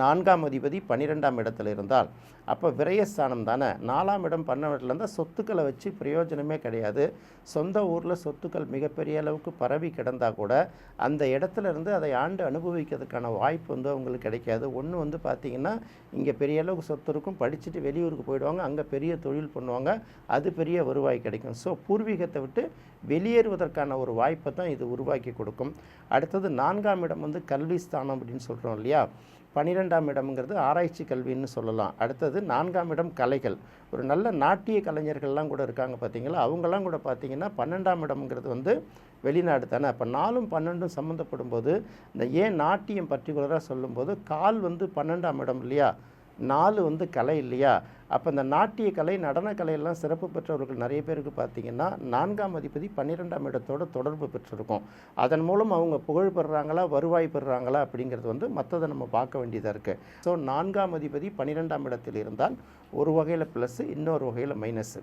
4ஆம் அதிபதி 12ஆம் இடத்துல இருந்தால் அப்போ விரயஸ்தானம் தானே. 4ஆம் இடம் 12ஆம் இடத்துல இருந்தால் சொத்துக்களை வச்சு பிரயோஜனமே கிடையாது. சொந்த ஊரில் சொத்துக்கள் மிகப்பெரிய அளவுக்கு பரவி கிடந்தால் கூட அந்த இடத்துல இருந்து அதை ஆண்டு அனுபவிக்கிறதுக்கான வாய்ப்பு அவங்களுக்கு கிடைக்காது. ஒன்று பார்த்திங்கன்னா இங்கே பெரிய அளவுக்கு சொத்து இருக்கும், படிச்சுட்டு வெளியூருக்கு போயிடுவாங்க, அங்கே பெரிய தொழில் பண்ணுவாங்க, அது பெரிய வருவாய் கிடைக்கும். ஸோ பூர்வீகத்தை விட்டு வெளியேறுவதற்கான ஒரு வாய்ப்பை தான் இது உருவாக்கி கொடுக்கும். அடுத்தது 4ஆம் இடம் கல்வி ஸ்தானம் அப்படின்னு சொல்கிறோம் இல்லையா. 12ஆம் இடம்ங்கிறது ஆராய்ச்சி கல்வின்னு சொல்லலாம். அடுத்தது 4ஆம் இடம் கலைகள். ஒரு நல்ல நாட்டிய கலைஞர்கள்லாம் கூட இருக்காங்க பார்த்தீங்களா, அவங்கெல்லாம் கூட பார்த்தீங்கன்னா 12ஆம் இடம்ங்கிறது வெளிநாடு தானே. அப்போ 4ம் 12ம் சம்மந்தப்படும் போது இந்த ஏன் நாட்டியம் பர்டிகுலராக சொல்லும்போது கால் 12ஆம் இடம் இல்லையா, 4 கலை இல்லையா. அப்போ இந்த நாட்டிய கலை நடன கலையெல்லாம் சிறப்பு பெற்றவர்கள் நிறைய பேருக்கு பார்த்திங்கன்னா 4ஆம் அதிபதி 12ஆம் இடத்தோடு தொடர்பு பெற்றிருக்கும். அதன் மூலம் அவங்க புகழ் பெறுறாங்களா, வருவாய் பெறுறாங்களா அப்படிங்கிறது மற்றதை நம்ம பார்க்க வேண்டியதாக இருக்குது. ஸோ 4ஆம் அதிபதி 12ஆம் இடத்தில் இருந்தால் ஒரு வகையில் ப்ளஸ்ஸு, இன்னொரு வகையில் மைனஸு.